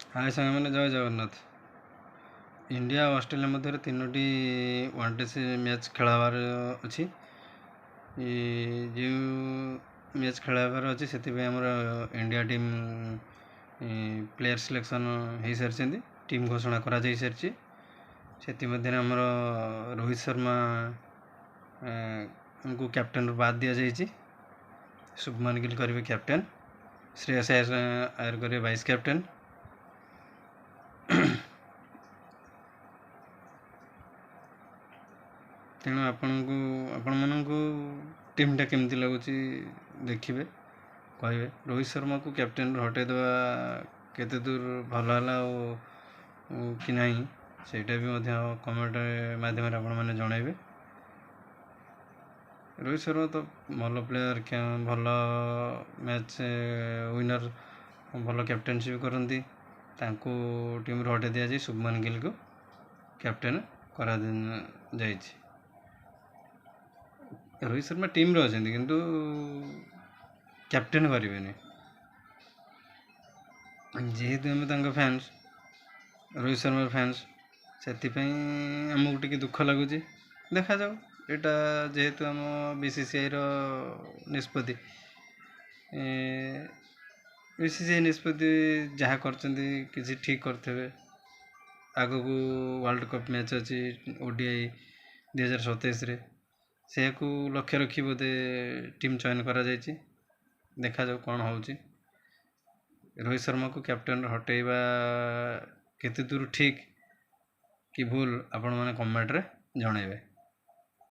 हाय सांग मैंने जय जगन्नाथ। इंडिया और ऑस्ट्रेलिया मध्य तीनोटी वनडे से मैच खेलाबार अच्छी जो मैच खेलाबार अच्छी से इंडिया टीम प्लेयर सिलेक्शन हो सारी टीम घोषणा करा जाई सारी से आमर रोहित शर्मा उनको कैप्टन बाद दि जाइए। शुभमन गिल करेंगे कैप्टन, श्रेयस अय्यर करेंगे वाइस कैप्टन। तेणु आपण टीमटा केमती लगुच देखिए कहे। रोहित शर्मा को कैप्टन हटईदेवा केते दूर भल है कि नहीं सेटा भी कमेंट माध्यम आपण मैंने जनइबे। रोहित शर्मा तो भल प्लेयर, भल मैच विनर, भल कैप्टेनशिप करती। टीम हटई दि जाए, शुभमन गिल को कैप्टेन करा जाइए। रोहित शर्मा टीम रे अच्छे किंतु कैप्टेन करेंगे जेहेतु आम फैंस, रोहित शर्मा फैंस, से आमको टी दुख लगुच। देखा जाऊ यहाँ जेहेतु आम बीसीसीआई निष्पत्ति, बीसीसीआई निष्पत्ति जहाँ कर ठीक करते। आगु को वर्ल्ड कप मैच अच्छी ओडीआई 2027 से लक्ष्य रखी बोधे टीम चयन करा जाइए। देखा जाऊ कौन हो। रोहित शर्मा को कैप्टन हटैबा केते दूर ठीक कि भूल आपण मैंने कमेंट रे जनइबे।